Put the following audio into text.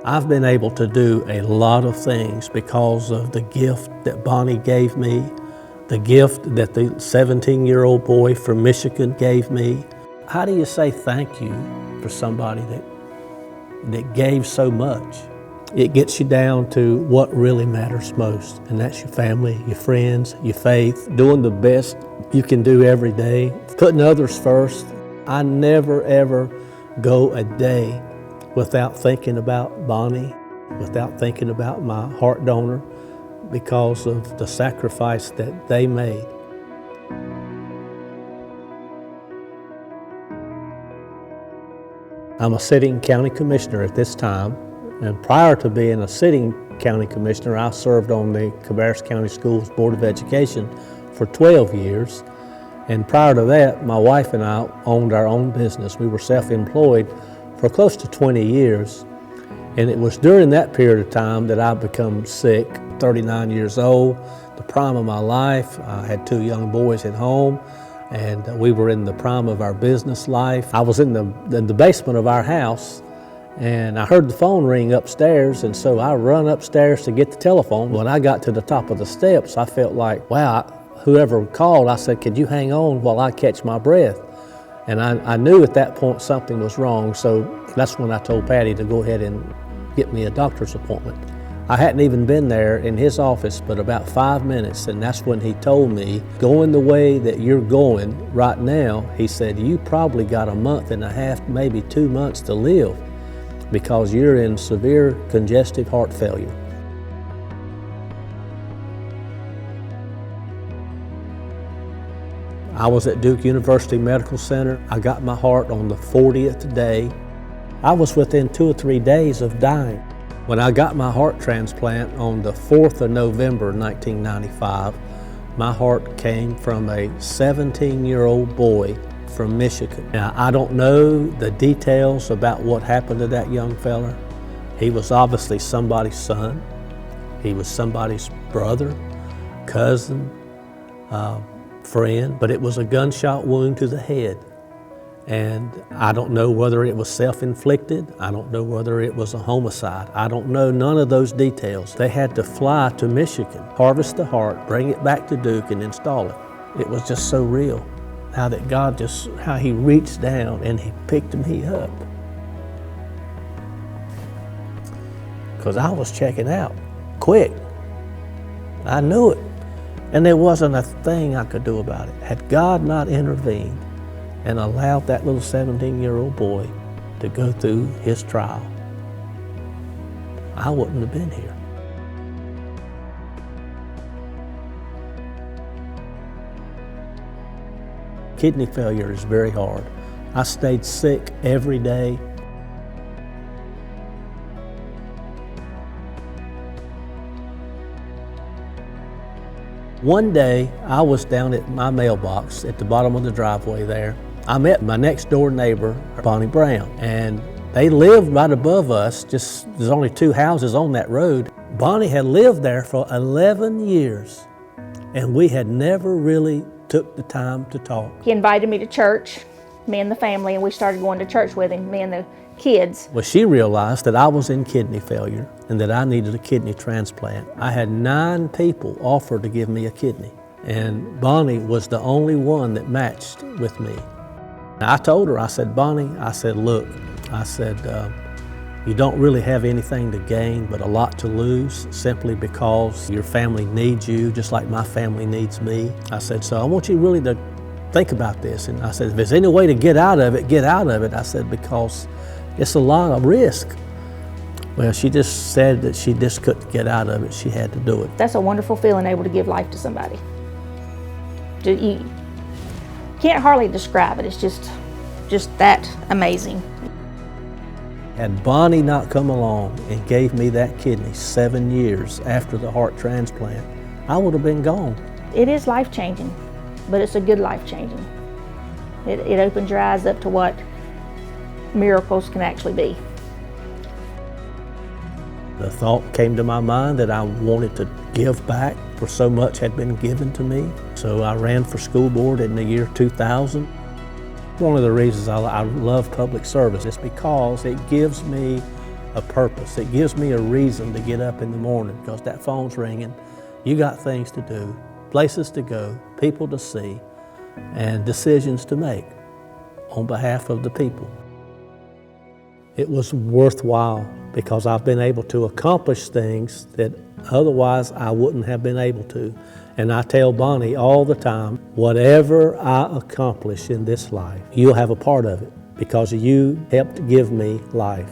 I've been able to do a lot of things because of the gift that Bonnie gave me, the gift that the 17-year-old boy from Michigan gave me. How do you say thank you for somebody that gave so much? It gets you down to what really matters most, and that's your family, your friends, your faith, doing the best you can do every day, putting others first. I never ever go a day without thinking about Bonnie, without thinking about my heart donor, because of the sacrifice that they made. I'm a sitting county commissioner at this time, and prior to being a sitting county commissioner, I served on the Cabarrus County Schools Board of Education for 12 years. And prior to that, my wife and I owned our own business. We were self-employed for close to 20 years. And it was during that period of time that I became sick, 39 years old, the prime of my life. I had 2 young boys at home, and we were in the prime of our business life. I was in the basement of our house, and I heard the phone ring upstairs, and so I run upstairs to get the telephone. When I got to the top of the steps, I felt like, wow, whoever called, I said, could you hang on while I catch my breath? And I knew at that point something was wrong, so that's when I told Patty to go ahead and get me a doctor's appointment. I hadn't even been there in his office but about 5 minutes, and that's when he told me, going the way that you're going right now, he said, you probably got a month and a half, maybe 2 months to live because you're in severe congestive heart failure. I was at Duke University Medical Center. I got my heart on the 40th day. I was within 2 or 3 days of dying. When I got my heart transplant on the 4th of November 1995, my heart came from a 17-year-old boy from Michigan. Now, I don't know the details about what happened to that young fella. He was obviously somebody's son. He was somebody's brother, cousin, friend, but it was a gunshot wound to the head. And I don't know whether it was self-inflicted. I don't know whether it was a homicide. I don't know none of those details. They had to fly to Michigan, harvest the heart, bring it back to Duke and install it. It was just so real. How that God how he reached down and he picked me up. Because I was checking out quick. I knew it. And there wasn't a thing I could do about it. Had God not intervened and allowed that little 17-year-old boy to go through his trial, I wouldn't have been here. Kidney failure is very hard. I stayed sick every day. One day, I was down at my mailbox at the bottom of the driveway there. I met my next door neighbor, Bonnie Brown, and they lived right above us. There's only 2 houses on that road. Bonnie had lived there for 11 years, and we had never really took the time to talk. He invited me to church, me and the family, and we started going to church with him, me and the kids. Well, she realized that I was in kidney failure and that I needed a kidney transplant. I had 9 people offer to give me a kidney, and Bonnie was the only one that matched with me. I told her, I said, Bonnie, I said, look, I said, you don't really have anything to gain but a lot to lose simply because your family needs you just like my family needs me. I said, so I want you really to think about this. And I said, if there's any way to get out of it, get out of it. I said, because it's a lot of risk. Well, she just said that she just couldn't get out of it. She had to do it. That's a wonderful feeling, able to give life to somebody. You can't hardly describe it. It's just that amazing. Had Bonnie not come along and gave me that kidney 7 years after the heart transplant, I would have been gone. It is life-changing, but it's a good life-changing. It opens your eyes up to what miracles can actually be. The thought came to my mind that I wanted to give back, for so much had been given to me. So I ran for school board in the year 2000. One of the reasons I love public service is because it gives me a purpose. It gives me a reason to get up in the morning because that phone's ringing. You got things to do, places to go, people to see, and decisions to make on behalf of the people. It was worthwhile because I've been able to accomplish things that otherwise I wouldn't have been able to. And I tell Bonnie all the time, whatever I accomplish in this life, you'll have a part of it because you helped give me life.